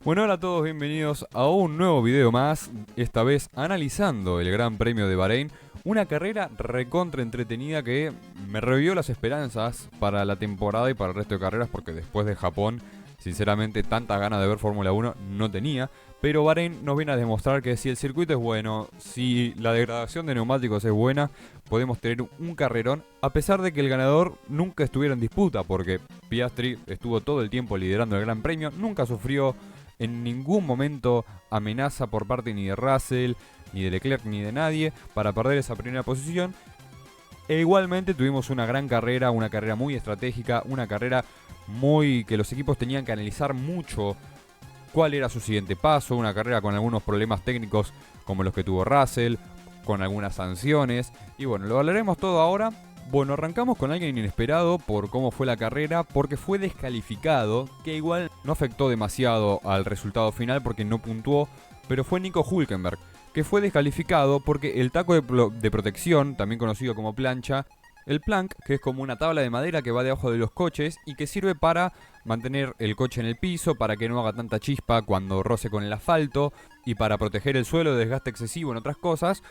Bueno, hola a todos, bienvenidos a un nuevo video más, esta vez analizando el Gran Premio de Bahrein, una carrera recontra entretenida que me revivió las esperanzas para la temporada y para el resto de carreras, porque después de Japón, sinceramente, tantas ganas de ver Fórmula 1 no tenía, pero Bahrein nos viene a demostrar que si el circuito es bueno, si la degradación de neumáticos es buena, podemos tener un carrerón, a pesar de que el ganador nunca estuviera en disputa, porque Piastri estuvo todo el tiempo liderando el Gran Premio, nunca sufrió en ningún momento amenaza por parte ni de Russell, ni de Leclerc, ni de nadie para perder esa primera posición. E igualmente tuvimos una gran carrera, una carrera muy estratégica, una carrera muy que los equipos tenían que analizar mucho cuál era su siguiente paso, una carrera con algunos problemas técnicos como los que tuvo Russell, con algunas sanciones. Y bueno, lo hablaremos todo ahora. Bueno, arrancamos con alguien inesperado por cómo fue la carrera, porque fue descalificado, que igual no afectó demasiado al resultado final porque no puntuó, pero fue Nico Hülkenberg, que fue descalificado porque el taco de protección, también conocido como plancha, el plank, que es como una tabla de madera que va debajo de los coches y que sirve para mantener el coche en el piso, para que no haga tanta chispa cuando roce con el asfalto y para proteger el suelo de desgaste excesivo en otras cosas.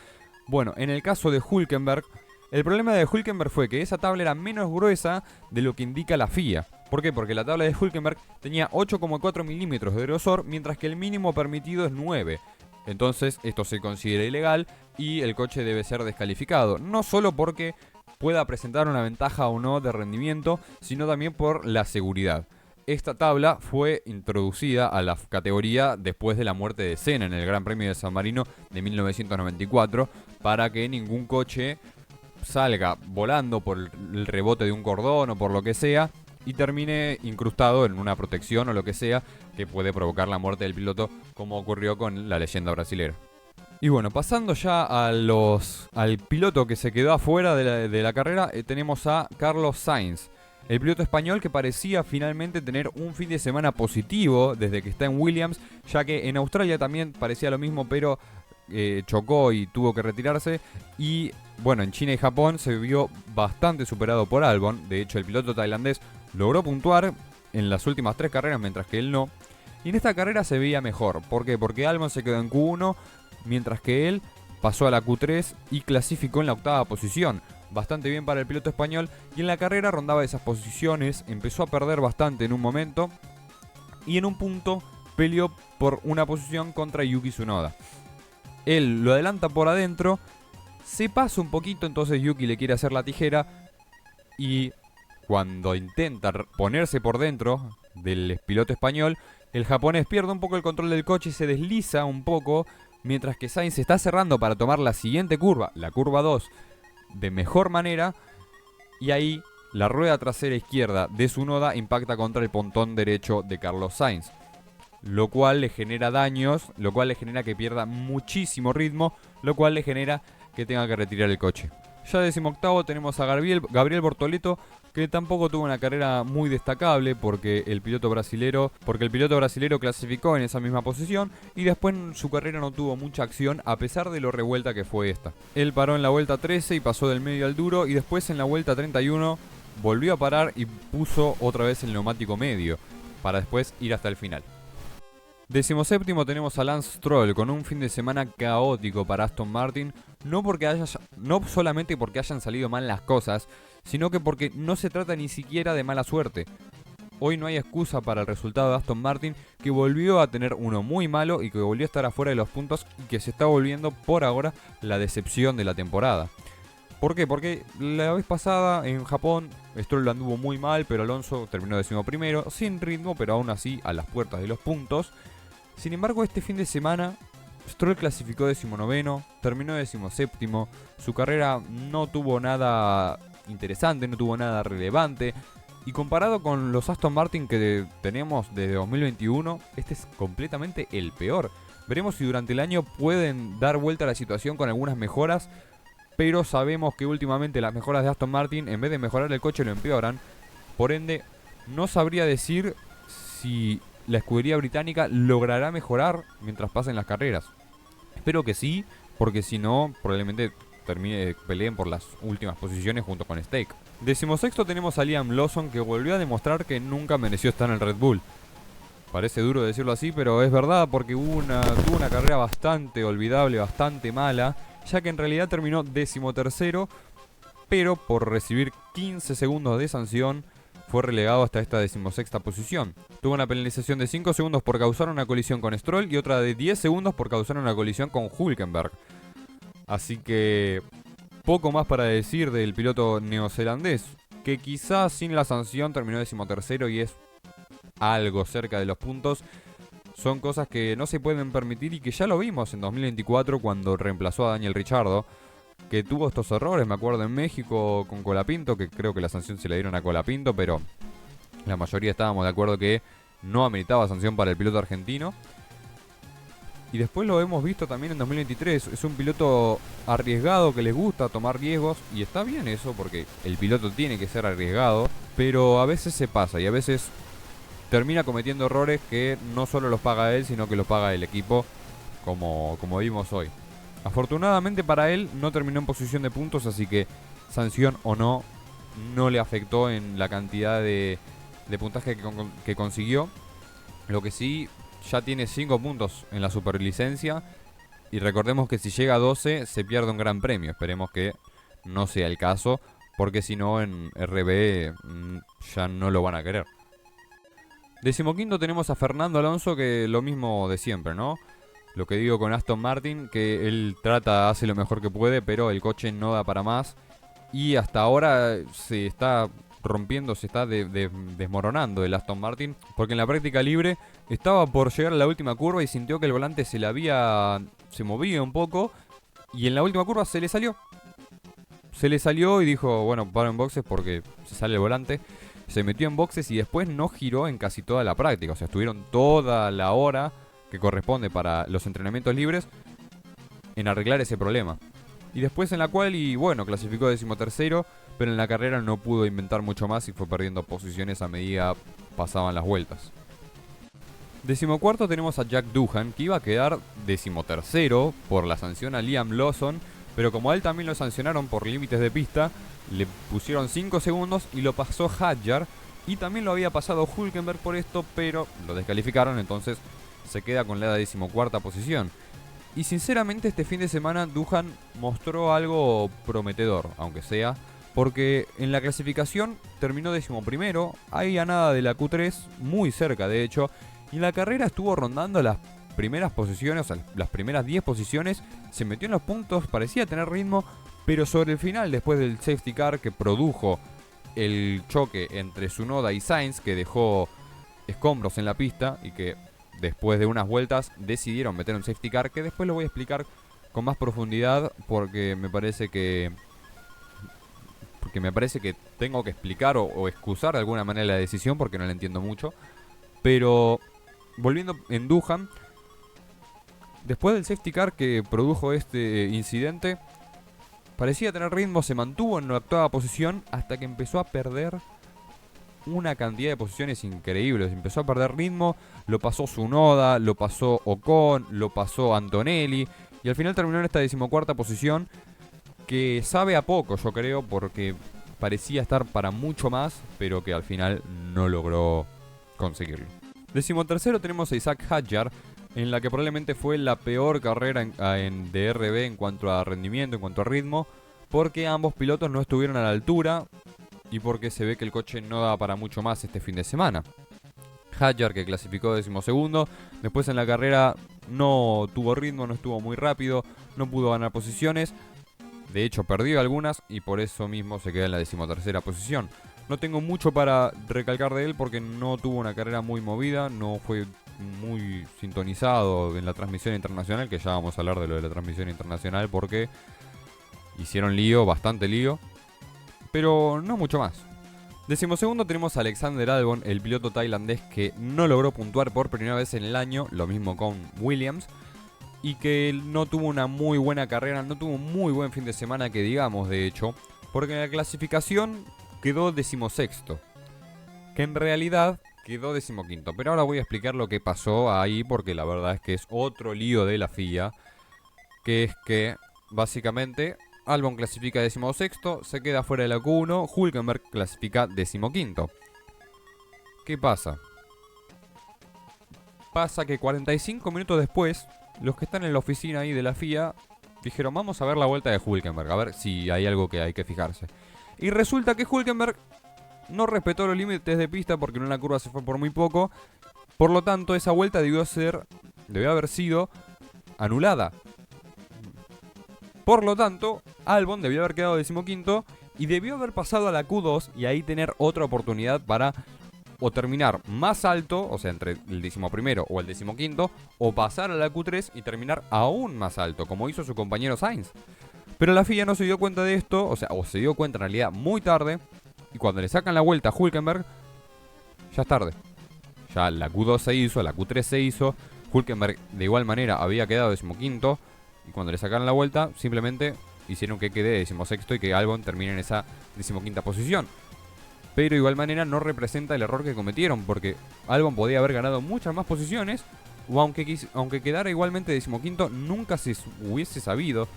Bueno, en el caso de Hülkenberg, el problema de Hülkenberg fue que esa tabla era menos gruesa de lo que indica la FIA. ¿Por qué? Porque la tabla de Hülkenberg tenía 8,4 milímetros de grosor, mientras que el mínimo permitido es 9. Entonces esto se considera ilegal y el coche debe ser descalificado. No solo porque pueda presentar una ventaja o no de rendimiento, sino también por la seguridad. Esta tabla fue introducida a la categoría después de la muerte de Senna en el Gran Premio de San Marino de 1994, para que ningún coche salga volando por el rebote de un cordón o por lo que sea y termine incrustado en una protección o lo que sea que puede provocar la muerte del piloto, como ocurrió con la leyenda brasilera. Y bueno, pasando ya al piloto que se quedó afuera de la carrera, tenemos a Carlos Sainz, el piloto español que parecía finalmente tener un fin de semana positivo desde que está en Williams, ya que en Australia también parecía lo mismo, pero chocó y tuvo que retirarse. Y bueno, en China y Japón se vio bastante superado por Albon. De hecho, el piloto tailandés logró puntuar en las últimas 3 carreras, mientras que él no. Y en esta carrera se veía mejor. ¿Por qué? Porque Albon se quedó en Q1, mientras que él pasó a la Q3 y clasificó en la 8ª posición. Bastante bien para el piloto español. Y en la carrera rondaba esas posiciones. Empezó a perder bastante en un momento. Y en un punto peleó por una posición contra Yuki Tsunoda. Él lo adelanta por adentro, se pasa un poquito, entonces Yuki le quiere hacer la tijera y cuando intenta ponerse por dentro del piloto español, el japonés pierde un poco el control del coche y se desliza un poco, mientras que Sainz se está cerrando para tomar la siguiente curva, la curva 2, de mejor manera, y ahí la rueda trasera izquierda de Tsunoda impacta contra el pontón derecho de Carlos Sainz, lo cual le genera daños, lo cual le genera que pierda muchísimo ritmo, lo cual le genera que tenga que retirar el coche. Ya 18º tenemos a Gabriel Bortoleto, que tampoco tuvo una carrera muy destacable porque el piloto brasilero clasificó en esa misma posición y después en su carrera no tuvo mucha acción a pesar de lo revuelta que fue esta. Él paró en la vuelta 13 y pasó del medio al duro, y después en la vuelta 31 volvió a parar y puso otra vez el neumático medio para después ir hasta el final. 17º tenemos a Lance Stroll con un fin de semana caótico para Aston Martin, no solamente porque hayan salido mal las cosas, sino que porque no se trata ni siquiera de mala suerte. Hoy no hay excusa para el resultado de Aston Martin, que volvió a tener uno muy malo y que volvió a estar afuera de los puntos y que se está volviendo por ahora la decepción de la temporada. ¿Por qué? Porque la vez pasada en Japón Stroll anduvo muy mal, pero Alonso terminó 11º, sin ritmo, pero aún así a las puertas de los puntos. Sin embargo, este fin de semana Stroll clasificó 19º, terminó 17º, su carrera no tuvo nada interesante, no tuvo nada relevante, y comparado con los Aston Martin que tenemos desde 2021, este es completamente el peor. Veremos si durante el año pueden dar vuelta a la situación con algunas mejoras, pero sabemos que últimamente las mejoras de Aston Martin, en vez de mejorar el coche, lo empeoran. Por ende, no sabría decir si la escudería británica logrará mejorar mientras pasen las carreras. Espero que sí, porque si no, probablemente peleen por las últimas posiciones junto con Stake. 16º tenemos a Liam Lawson, que volvió a demostrar que nunca mereció estar en el Red Bull. Parece duro decirlo así, pero es verdad porque tuvo una carrera bastante olvidable, bastante mala, ya que en realidad terminó 13º, pero por recibir 15 segundos de sanción fue relegado hasta esta 16ª posición. Tuvo una penalización de 5 segundos por causar una colisión con Stroll y otra de 10 segundos por causar una colisión con Hülkenberg. Así que poco más para decir del piloto neozelandés, que quizás sin la sanción terminó 13º y es algo cerca de los puntos. Son cosas que no se pueden permitir y que ya lo vimos en 2024 cuando reemplazó a Daniel Ricciardo, que tuvo estos errores, me acuerdo en México con Colapinto, que creo que la sanción se la dieron a Colapinto, pero la mayoría estábamos de acuerdo que no ameritaba sanción para el piloto argentino. Y después lo hemos visto también en 2023, es un piloto arriesgado que les gusta tomar riesgos, y está bien eso porque el piloto tiene que ser arriesgado, pero a veces se pasa y a veces termina cometiendo errores que no solo los paga él, sino que los paga el equipo, como vimos hoy. Afortunadamente para él no terminó en posición de puntos, así que sanción o no, no le afectó en la cantidad de puntaje que consiguió. Lo que sí, ya tiene 5 puntos en la superlicencia, y recordemos que si llega a 12 se pierde un gran premio. Esperemos que no sea el caso, porque si no en RB ya no lo van a querer. 15º tenemos a Fernando Alonso, que lo mismo de siempre, ¿no? Lo que digo con Aston Martin, que él hace lo mejor que puede, pero el coche no da para más. Y hasta ahora se está rompiendo, se está desmoronando el Aston Martin, porque en la práctica libre estaba por llegar a la última curva y sintió que el volante se movía un poco, y en la última curva se le salió. Se le salió y dijo, bueno, paro en boxes porque se sale el volante. Se metió en boxes y después no giró en casi toda la práctica. O sea, estuvieron toda la hora que corresponde para los entrenamientos libres en arreglar ese problema. Y después en la cual, y bueno, clasificó 13º, pero en la carrera no pudo inventar mucho más y fue perdiendo posiciones a medida pasaban las vueltas. 14º tenemos a Jack Doohan, que iba a quedar 13º por la sanción a Liam Lawson, pero como a él también lo sancionaron por límites de pista, le pusieron 5 segundos y lo pasó Hadjar, y también lo había pasado Hülkenberg por esto, pero lo descalificaron, entonces se queda con la 14ª posición. Y sinceramente este fin de semana Doohan mostró algo prometedor, aunque sea, porque en la clasificación terminó 11º, ahí a nada de la Q3, muy cerca de hecho, y en la carrera estuvo rondando las primeras posiciones, o sea, las primeras 10 posiciones, se metió en los puntos, parecía tener ritmo, pero sobre el final, después del safety car que produjo el choque entre Tsunoda y Sainz, que dejó escombros en la pista y que después de unas vueltas decidieron meter un safety car, que después lo voy a explicar con más profundidad porque me parece que tengo que explicar o excusar de alguna manera la decisión porque no la entiendo mucho. Pero volviendo en Doohan, después del safety car que produjo este incidente, parecía tener ritmo, se mantuvo en la 8ª posición hasta que empezó a perder una cantidad de posiciones increíbles. Empezó a perder ritmo, lo pasó Tsunoda, lo pasó Ocon, lo pasó Antonelli, y al final terminó en esta 14ª posición, que sabe a poco, yo creo, porque parecía estar para mucho más, pero que al final no logró conseguirlo. 13º tenemos a Isaac Hadjar, en la que probablemente fue la peor carrera en DRB en cuanto a rendimiento, en cuanto a ritmo, porque ambos pilotos no estuvieron a la altura y porque se ve que el coche no da para mucho más este fin de semana. Hadjar, que clasificó 12º, después en la carrera no tuvo ritmo, no estuvo muy rápido, no pudo ganar posiciones, de hecho perdió algunas y por eso mismo se queda en la 13ª posición. No tengo mucho para recalcar de él porque no tuvo una carrera muy movida, no fue muy sintonizado en la transmisión internacional, que ya vamos a hablar de lo de la transmisión internacional porque hicieron lío, bastante lío, pero no mucho más. 12º tenemos a Alexander Albon, el piloto tailandés que no logró puntuar por primera vez en el año, lo mismo con Williams, y que no tuvo una muy buena carrera, no tuvo un muy buen fin de semana que digamos de hecho, porque en la clasificación quedó 16º, que en realidad quedó 15º, pero ahora voy a explicar lo que pasó ahí porque la verdad es que es otro lío de la FIA, que es que básicamente Albon clasifica 16º, se queda fuera de la Q1, Hülkenberg clasifica 15º. ¿Qué pasa? Pasa que 45 minutos después, los que están en la oficina ahí de la FIA dijeron, vamos a ver la vuelta de Hülkenberg, a ver si hay algo que hay que fijarse. Y resulta que Hülkenberg no respetó los límites de pista porque en una curva se fue por muy poco. Por lo tanto, esa vuelta debió haber sido anulada. Por lo tanto, Albon debió haber quedado 15º y debió haber pasado a la Q2 y ahí tener otra oportunidad para o terminar más alto, o sea, entre el 11º o el 15º, o pasar a la Q3 y terminar aún más alto, como hizo su compañero Sainz. Pero la FIA no se dio cuenta de esto, o se dio cuenta en realidad muy tarde, y cuando le sacan la vuelta a Hülkenberg, ya es tarde. Ya la Q2 se hizo, la Q3 se hizo, Hülkenberg de igual manera había quedado 15º, y cuando le sacaron la vuelta, simplemente hicieron que quede 16º y que Albon termine en esa 15ª posición. Pero de igual manera no representa el error que cometieron, porque Albon podía haber ganado muchas más posiciones, o aunque quedara igualmente 15º, nunca se hubiese sabido.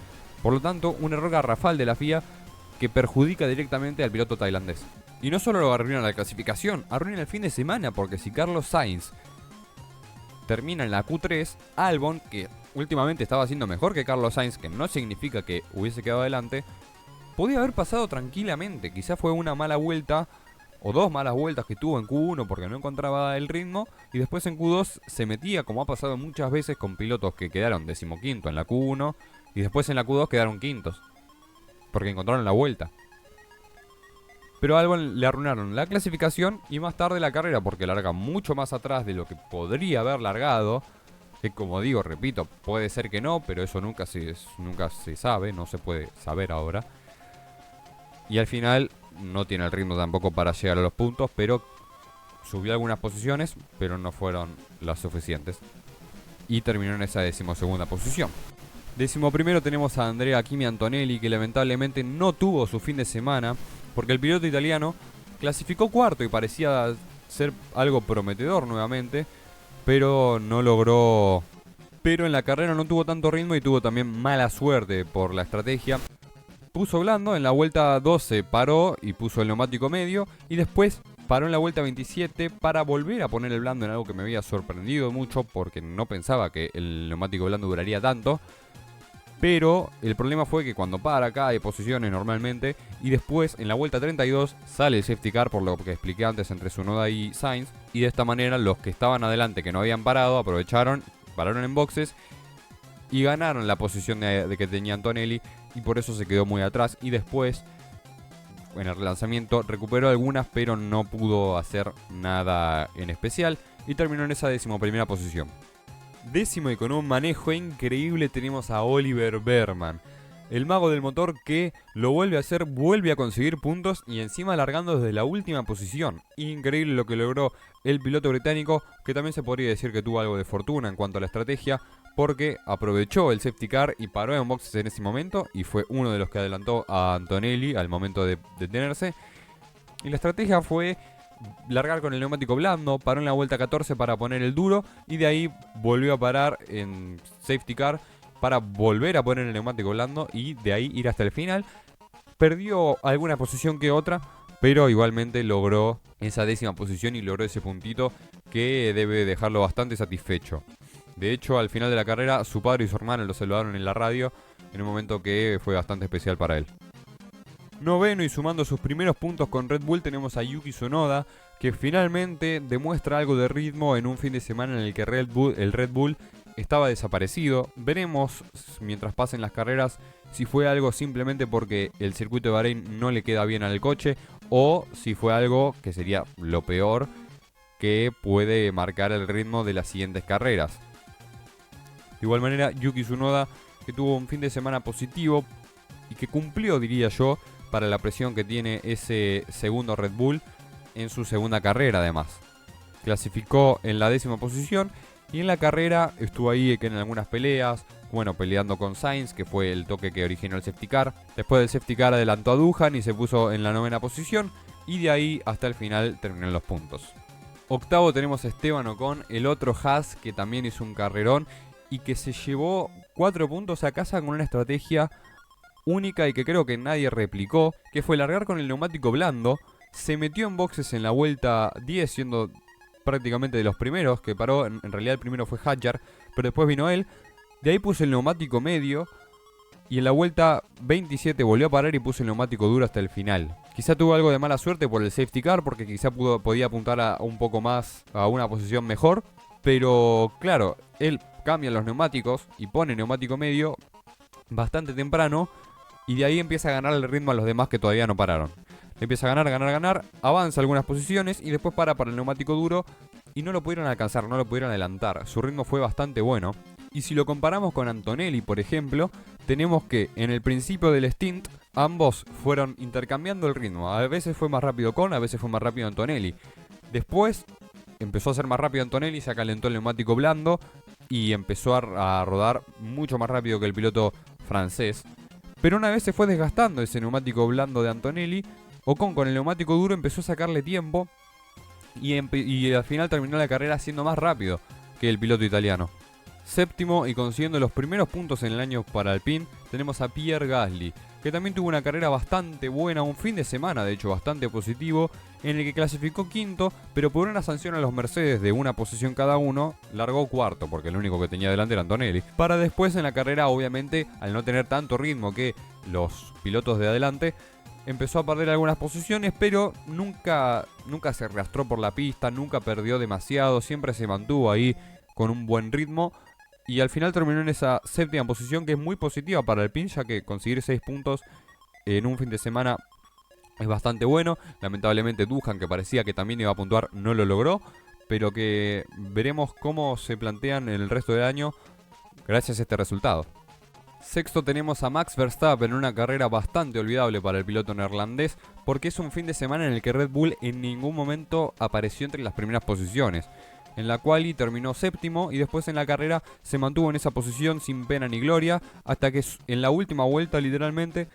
Por lo tanto, un error garrafal de la FIA que perjudica directamente al piloto tailandés. Y no solo lo arruinan la clasificación, arruinan el fin de semana, porque si Carlos Sainz termina en la Q3, Albon, que últimamente estaba haciendo mejor que Carlos Sainz, que no significa que hubiese quedado adelante, podía haber pasado tranquilamente. Quizás fue una mala vuelta o dos malas vueltas que tuvo en Q1 porque no encontraba el ritmo, y después en Q2 se metía, como ha pasado muchas veces con pilotos que quedaron 15º en la Q1 y después en la Q2 quedaron quintos porque encontraron la vuelta. Pero a Albon le arruinaron la clasificación y más tarde la carrera, porque larga mucho más atrás de lo que podría haber largado. Que, como digo, repito, puede ser que no, pero eso nunca se sabe, no se puede saber ahora. Y al final no tiene el ritmo tampoco para llegar a los puntos, pero subió algunas posiciones, pero no fueron las suficientes. Y terminó en esa 12ª posición. 11º tenemos a Andrea Kimi Antonelli, que lamentablemente no tuvo su fin de semana, porque el piloto italiano clasificó cuarto y parecía ser algo prometedor nuevamente, pero no logró. Pero en la carrera no tuvo tanto ritmo y tuvo también mala suerte por la estrategia. Puso blando, en la vuelta 12 paró y puso el neumático medio, y después paró en la vuelta 27 para volver a poner el blando, en algo que me había sorprendido mucho porque no pensaba que el neumático blando duraría tanto. Pero el problema fue que cuando para acá hay posiciones normalmente, y después en la vuelta 32 sale el safety car, por lo que expliqué antes, entre Tsunoda y Sainz, y de esta manera los que estaban adelante, que no habían parado, aprovecharon, pararon en boxes y ganaron la posición de que tenía Antonelli, y por eso se quedó muy atrás. Y después en el relanzamiento recuperó algunas, pero no pudo hacer nada en especial y terminó en esa 11ª posición. 10º, y con un manejo increíble, tenemos a Oliver Behrman, el mago del motor, que lo vuelve a hacer, vuelve a conseguir puntos y encima largando desde la última posición. Increíble lo que logró el piloto británico, que también se podría decir que tuvo algo de fortuna en cuanto a la estrategia, porque aprovechó el safety car y paró en boxes en ese momento, y fue uno de los que adelantó a Antonelli al momento de detenerse. Y la estrategia fue largar con el neumático blando, paró en la vuelta 14 para poner el duro, y de ahí volvió a parar en safety car para volver a poner el neumático blando y de ahí ir hasta el final. Perdió alguna posición que otra, pero igualmente logró esa 10ª posición y logró ese puntito que debe dejarlo bastante satisfecho. De hecho, al final de la carrera, su padre y su hermano lo saludaron en la radio, en un momento que fue bastante especial para él. 9º, y sumando sus primeros puntos con Red Bull, tenemos a Yuki Tsunoda, que finalmente demuestra algo de ritmo en un fin de semana en el que el Red Bull estaba desaparecido. Veremos mientras pasen las carreras si fue algo simplemente porque el circuito de Bahrein no le queda bien al coche, o si fue algo que sería lo peor, que puede marcar el ritmo de las siguientes carreras. De igual manera, Yuki Tsunoda, que tuvo un fin de semana positivo y que cumplió, diría yo, para la presión que tiene ese segundo Red Bull en su segunda carrera. Además, clasificó en la 10ª posición y en la carrera estuvo ahí en algunas peleas, peleando con Sainz, que fue el toque que originó el safety car. Después del safety car adelantó a Doohan y se puso en la 9ª posición, y de ahí hasta el final terminó en los puntos. 8º tenemos a Esteban Ocon, el otro Haas, que también hizo un carrerón y que se llevó 4 puntos a casa con una estrategia única y que creo que nadie replicó, que fue largar con el neumático blando. Se metió en boxes en la vuelta 10, siendo prácticamente de los primeros que paró. En realidad el primero fue Hadjar, pero después vino él. De ahí puse el neumático medio y en la vuelta 27 volvió a parar y puse el neumático duro hasta el final. Quizá tuvo algo de mala suerte por el safety car, porque quizá podía apuntar a un poco más a una posición mejor. Pero claro, él cambia los neumáticos y pone neumático medio bastante temprano y de ahí empieza a ganar el ritmo a los demás que todavía no pararon. Empieza a ganar, avanza algunas posiciones y después para el neumático duro y no lo pudieron alcanzar, no lo pudieron adelantar. Su ritmo fue bastante bueno. Y si lo comparamos con Antonelli, por ejemplo, tenemos que en el principio del stint ambos fueron intercambiando el ritmo. A veces fue más rápido a veces fue más rápido Antonelli. Después empezó a ser más rápido Antonelli, se calentó el neumático blando y empezó a rodar mucho más rápido que el piloto francés. Pero una vez se fue desgastando ese neumático blando de Antonelli, Ocon con el neumático duro empezó a sacarle tiempo y al final terminó la carrera siendo más rápido que el piloto italiano. Séptimo y consiguiendo los primeros puntos en el año para Alpine, tenemos a Pierre Gasly, que también tuvo una carrera bastante buena, un fin de semana de hecho bastante positivo, en el que clasificó quinto, pero por una sanción a los Mercedes de una posición cada uno, largó cuarto, porque el único que tenía delante era Antonelli. Para después en la carrera, obviamente, al no tener tanto ritmo que los pilotos de adelante, empezó a perder algunas posiciones, pero nunca se arrastró por la pista, nunca perdió demasiado, siempre se mantuvo ahí con un buen ritmo. Y al final terminó en esa séptima posición, que es muy positiva para Alpine, ya que conseguir 6 puntos en un fin de semana es bastante bueno. Lamentablemente Duhan, que parecía que también iba a puntuar, no lo logró, pero que veremos cómo se plantean el resto del año gracias a este resultado. Sexto tenemos a Max Verstappen en una carrera bastante olvidable para el piloto neerlandés, porque es un fin de semana en el que Red Bull en ningún momento apareció entre las primeras posiciones. En la quali terminó séptimo y después en la carrera se mantuvo en esa posición sin pena ni gloria, hasta que en la última vuelta literalmente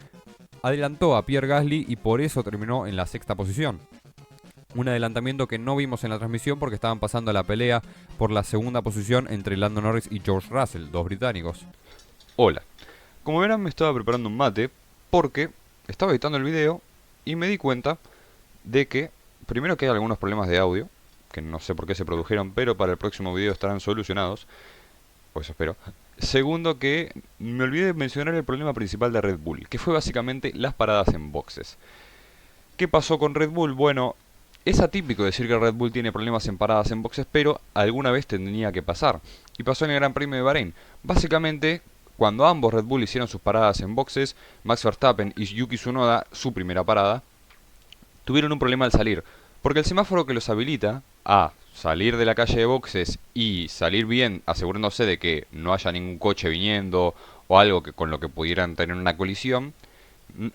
adelantó a Pierre Gasly y por eso terminó en la sexta posición. Un adelantamiento que no vimos en la transmisión porque estaban pasando la pelea por la segunda posición entre Lando Norris y George Russell, dos británicos. Hola, como verán me estaba preparando un mate porque estaba editando el video y me di cuenta de que, primero que hay algunos problemas de audio, que no sé por qué se produjeron, pero para el próximo video estarán solucionados, pues espero. Segundo que me olvidé de mencionar el problema principal de Red Bull, que fue básicamente las paradas en boxes. ¿Qué pasó con Red Bull? Bueno, es atípico decir que Red Bull tiene problemas en paradas en boxes, pero alguna vez tendría que pasar. Y pasó en el Gran Premio de Bahrein. Básicamente, cuando ambos Red Bull hicieron sus paradas en boxes, Max Verstappen y Yuki Tsunoda, su primera parada, tuvieron un problema al salir. Porque el semáforo que los habilita a salir de la calle de boxes y salir bien, asegurándose de que no haya ningún coche viniendo o algo con lo que pudieran tener una colisión,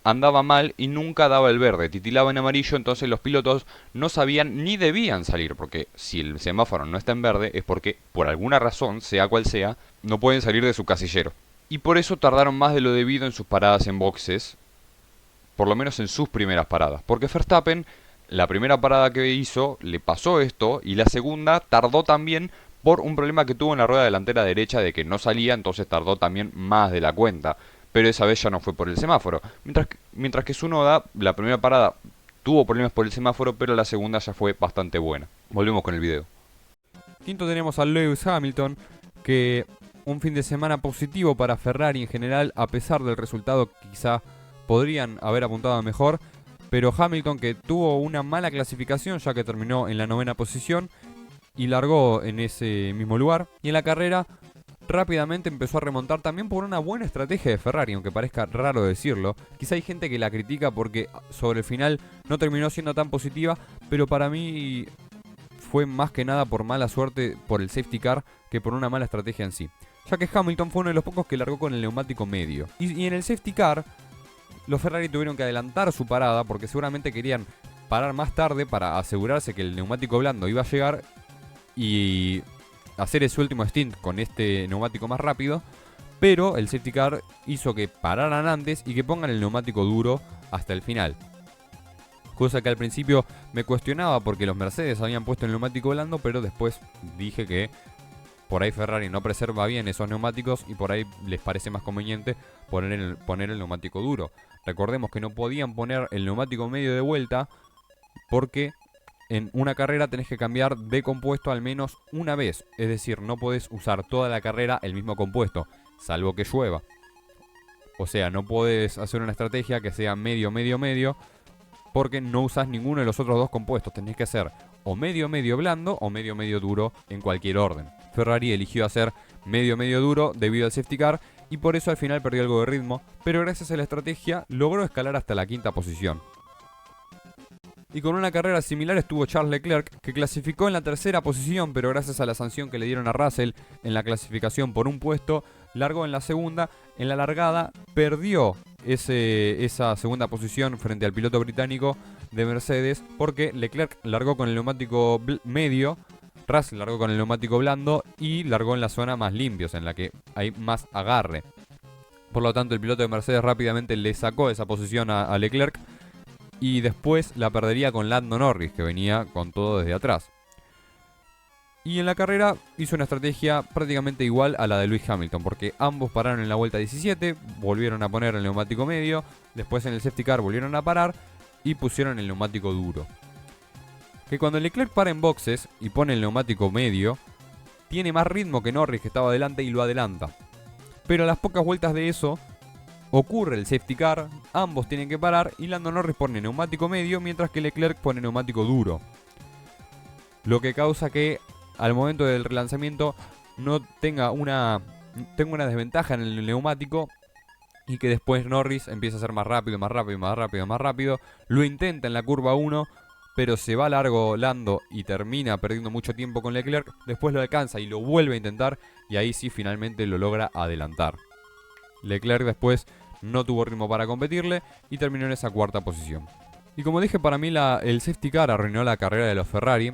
andaba mal y nunca daba el verde, titilaba en amarillo, entonces los pilotos no sabían ni debían salir, porque si el semáforo no está en verde es porque por alguna razón, sea cual sea, no pueden salir de su casillero. Y por eso tardaron más de lo debido en sus paradas en boxes, por lo menos en sus primeras paradas, porque Verstappen, la primera parada que hizo, le pasó esto, y la segunda tardó también por un problema que tuvo en la rueda delantera derecha de que no salía, entonces tardó también más de la cuenta. Pero esa vez ya no fue por el semáforo. Mientras que Tsunoda, la primera parada tuvo problemas por el semáforo, pero la segunda ya fue bastante buena. Volvemos con el video. Quinto tenemos a Lewis Hamilton, que un fin de semana positivo para Ferrari en general, a pesar del resultado que quizá podrían haber apuntado mejor. Pero Hamilton, que tuvo una mala clasificación ya que terminó en la 9ª posición y largó en ese mismo lugar. Y en la carrera rápidamente empezó a remontar también por una buena estrategia de Ferrari, aunque parezca raro decirlo. Quizá hay gente que la critica porque sobre el final no terminó siendo tan positiva, pero para mí fue más que nada por mala suerte por el safety car que por una mala estrategia en sí. Ya que Hamilton fue uno de los pocos que largó con el neumático medio. Y en el safety car los Ferrari tuvieron que adelantar su parada porque seguramente querían parar más tarde para asegurarse que el neumático blando iba a llegar y hacer ese último stint con este neumático más rápido, pero el safety car hizo que pararan antes y que pongan el neumático duro hasta el final. Cosa que al principio me cuestionaba porque los Mercedes habían puesto el neumático blando, pero después dije que por ahí Ferrari no preserva bien esos neumáticos y por ahí les parece más conveniente poner el neumático duro. Recordemos que no podían poner el neumático medio de vuelta porque en una carrera tenés que cambiar de compuesto al menos una vez. Es decir, no podés usar toda la carrera el mismo compuesto, salvo que llueva. O sea, no podés hacer una estrategia que sea medio, medio, medio, porque no usás ninguno de los otros dos compuestos. Tenés que hacer o medio, medio blando o medio, medio duro en cualquier orden. Ferrari eligió hacer medio, medio duro debido al safety car y por eso al final perdió algo de ritmo, pero gracias a la estrategia logró escalar hasta la quinta posición. Y con una carrera similar estuvo Charles Leclerc, que clasificó en la tercera posición, pero gracias a la sanción que le dieron a Russell en la clasificación por un puesto, largó en la segunda. En la largada perdió esa segunda posición frente al piloto británico de Mercedes, porque Leclerc largó con el neumático medio, Russell largó con el neumático blando y largó en la zona más limpios, en la que hay más agarre. Por lo tanto, el piloto de Mercedes rápidamente le sacó esa posición a Leclerc, y después la perdería con Lando Norris, que venía con todo desde atrás. Y en la carrera hizo una estrategia prácticamente igual a la de Lewis Hamilton, porque ambos pararon en la vuelta 17, volvieron a poner el neumático medio, después en el safety car volvieron a parar y pusieron el neumático duro. Que cuando Leclerc para en boxes y pone el neumático medio, tiene más ritmo que Norris, que estaba adelante, y lo adelanta. Pero a las pocas vueltas de eso ocurre el safety car, ambos tienen que parar y Lando Norris pone neumático medio mientras que Leclerc pone neumático duro. Lo que causa que al momento del relanzamiento no tenga una desventaja en el neumático y que después Norris empieza a ser más rápido, más rápido, más rápido, más rápido. Lo intenta en la curva 1, pero se va largo Lando y termina perdiendo mucho tiempo con Leclerc. Después lo alcanza y lo vuelve a intentar y ahí sí finalmente lo logra adelantar. Leclerc después no tuvo ritmo para competirle y terminó en esa cuarta posición. Y como dije, para mí el safety car arruinó la carrera de los Ferrari.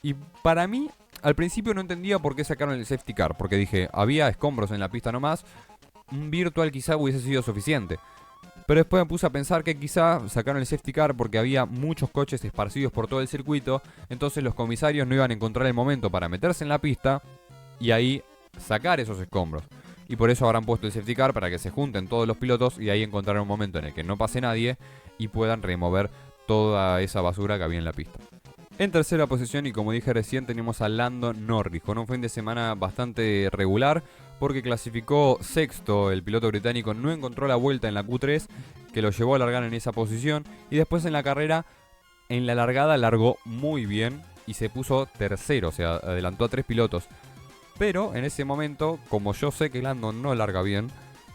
Y para mí, al principio no entendía por qué sacaron el safety car, porque dije, había escombros en la pista nomás, un virtual quizá hubiese sido suficiente. Pero después me puse a pensar que quizá sacaron el safety car porque había muchos coches esparcidos por todo el circuito, entonces los comisarios no iban a encontrar el momento para meterse en la pista y ahí sacar esos escombros. Y por eso habrán puesto el safety car para que se junten todos los pilotos y ahí encontrar un momento en el que no pase nadie y puedan remover toda esa basura que había en la pista. En tercera posición, y como dije recién, tenemos a Lando Norris con un fin de semana bastante regular porque clasificó sexto. El piloto británico no encontró la vuelta en la Q3 que lo llevó a largar en esa posición y después en la carrera, en la largada, largó muy bien y se puso tercero, o sea, adelantó a 3 pilotos. Pero en ese momento, como yo sé que Lando no larga bien,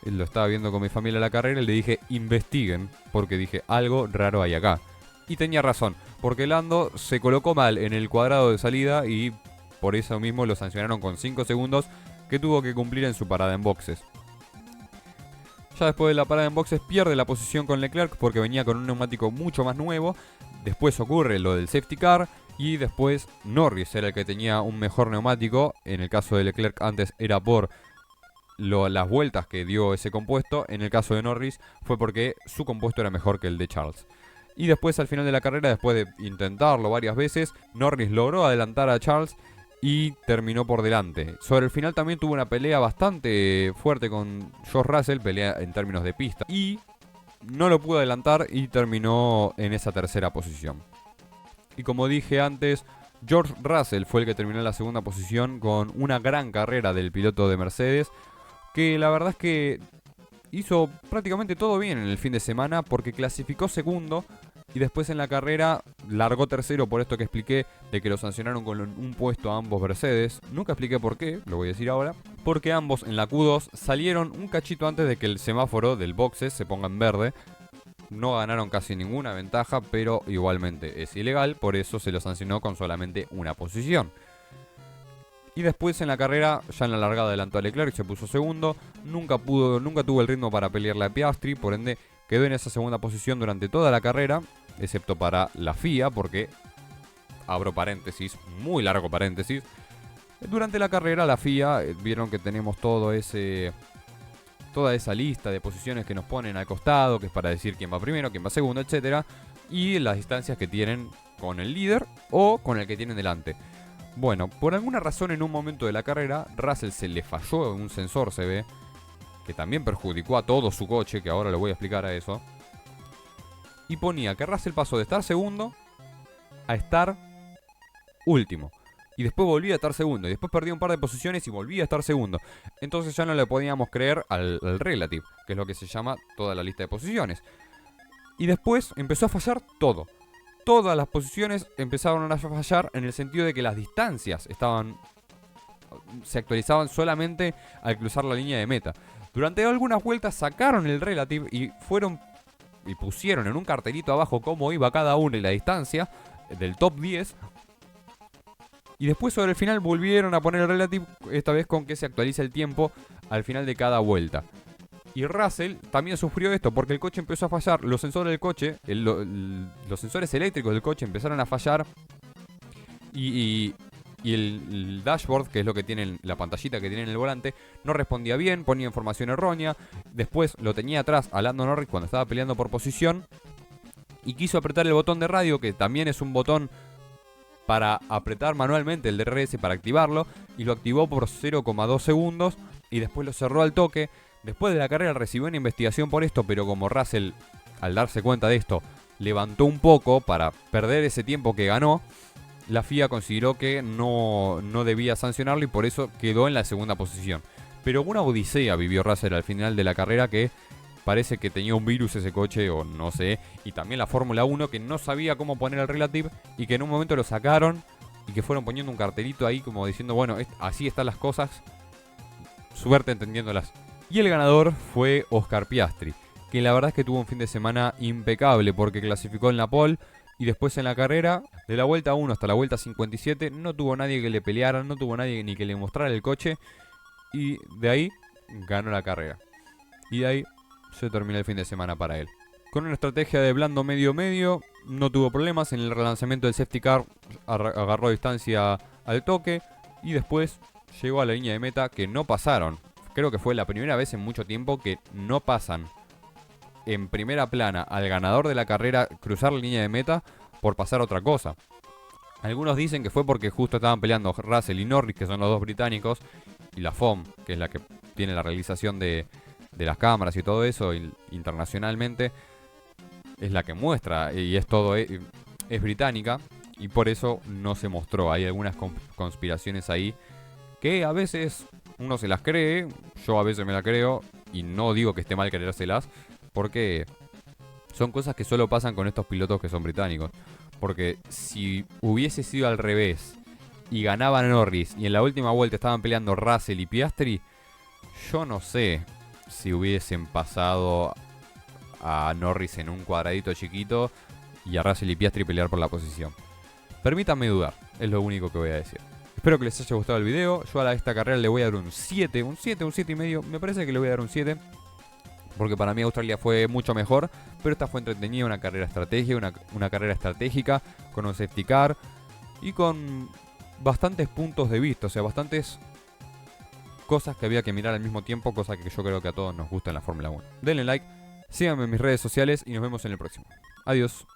lo estaba viendo con mi familia la carrera y le dije investiguen, porque dije algo raro hay acá. Y tenía razón, porque Lando se colocó mal en el cuadrado de salida y por eso mismo lo sancionaron con 5 segundos que tuvo que cumplir en su parada en boxes. Ya después de la parada en boxes pierde la posición con Leclerc porque venía con un neumático mucho más nuevo. Después ocurre lo del safety car y después Norris era el que tenía un mejor neumático. En el caso de Leclerc antes era por las vueltas que dio ese compuesto. En el caso de Norris fue porque su compuesto era mejor que el de Charles. Y después al final de la carrera, después de intentarlo varias veces, Norris logró adelantar a Charles y terminó por delante. Sobre el final también tuvo una pelea bastante fuerte con George Russell, pelea en términos de pista, y no lo pudo adelantar y terminó en esa tercera posición. Y como dije antes, George Russell fue el que terminó en la segunda posición con una gran carrera del piloto de Mercedes, que la verdad es que hizo prácticamente todo bien en el fin de semana porque clasificó segundo y después en la carrera largó tercero por esto que expliqué de que lo sancionaron con un puesto a ambos Mercedes. Nunca expliqué por qué, lo voy a decir ahora. Porque ambos en la Q2 salieron un cachito antes de que el semáforo del boxes se ponga en verde. No ganaron casi ninguna ventaja, pero igualmente es ilegal, por eso se lo sancionó con solamente una posición. Y después en la carrera, ya en la largada adelantó a Leclerc, se puso segundo. Nunca tuvo el ritmo para pelearle a Piastri, por ende quedó en esa segunda posición durante toda la carrera, excepto para la FIA, porque, abro paréntesis, muy largo paréntesis, durante la carrera la FIA vieron que tenemos toda esa lista de posiciones que nos ponen al costado, que es para decir quién va primero, quién va segundo, etc. Y las distancias que tienen con el líder o con el que tienen delante. Bueno, por alguna razón en un momento de la carrera, Russell se le falló un sensor, se ve, que también perjudicó a todo su coche, que ahora le voy a explicar a eso. Y ponía que Russell pasó de estar segundo a estar último. Y después volvía a estar segundo. Y después perdía un par de posiciones y volvía a estar segundo. Entonces ya no le podíamos creer al relative, que es lo que se llama toda la lista de posiciones. Y después empezó a fallar todo. Todas las posiciones empezaron a fallar en el sentido de que las distancias se actualizaban solamente al cruzar la línea de meta. Durante algunas vueltas sacaron el relative y pusieron en un cartelito abajo cómo iba cada uno y la distancia del top 10. Y después sobre el final volvieron a poner el relative, esta vez con que se actualiza el tiempo al final de cada vuelta. Y Russell también sufrió esto porque el coche empezó a fallar. Los sensores del coche, los sensores eléctricos del coche empezaron a fallar. Y el dashboard, que es lo que tiene la pantallita que tiene en el volante, no respondía bien, ponía información errónea. Después lo tenía atrás a Lando Norris cuando estaba peleando por posición. Y quiso apretar el botón de radio, que también es un botón para apretar manualmente el DRS para activarlo. Y lo activó por 0,2 segundos. Y después lo cerró al toque. Después de la carrera recibió una investigación por esto, pero como Russell, al darse cuenta de esto, levantó un poco para perder ese tiempo que ganó, la FIA consideró que no debía sancionarlo y por eso quedó en la segunda posición. Pero una odisea vivió Russell al final de la carrera, que parece que tenía un virus ese coche o no sé. Y también la Fórmula 1, que no sabía cómo poner el relative y que en un momento lo sacaron y que fueron poniendo un cartelito ahí como diciendo, bueno, así están las cosas, suerte entendiéndolas. Y el ganador fue Oscar Piastri, que la verdad es que tuvo un fin de semana impecable porque clasificó en la pole y después en la carrera, de la vuelta 1 hasta la vuelta 57, no tuvo nadie que le peleara, no tuvo nadie ni que le mostrara el coche y de ahí ganó la carrera. Y de ahí se terminó el fin de semana para él. Con una estrategia de blando medio-medio, no tuvo problemas. En el relanzamiento del safety car agarró distancia al toque y después llegó a la línea de meta que no pasaron. Creo que fue la primera vez en mucho tiempo que no pasan en primera plana al ganador de la carrera cruzar la línea de meta por pasar otra cosa. Algunos dicen que fue porque justo estaban peleando Russell y Norris, que son los dos británicos, y la FOM, que es la que tiene la realización de las cámaras y todo eso internacionalmente, es la que muestra y es británica y por eso no se mostró. Hay algunas conspiraciones ahí que a veces uno se las cree, yo a veces me la creo y no digo que esté mal creérselas porque son cosas que solo pasan con estos pilotos que son británicos. Porque si hubiese sido al revés y ganaba Norris y en la última vuelta estaban peleando Russell y Piastri, yo no sé si hubiesen pasado a Norris en un cuadradito chiquito y a Russell y Piastri pelear por la posición. Permítanme dudar, es lo único que voy a decir. Espero que les haya gustado el video. Yo a esta carrera le voy a dar un 7, un 7 y medio. Me parece que le voy a dar un 7. Porque para mí Australia fue mucho mejor. Pero esta fue entretenida, una carrera una carrera estratégica, con un safety car y con bastantes puntos de vista. O sea, bastantes cosas que había que mirar al mismo tiempo. Cosa que yo creo que a todos nos gusta en la Fórmula 1. Denle like, síganme en mis redes sociales y nos vemos en el próximo. Adiós.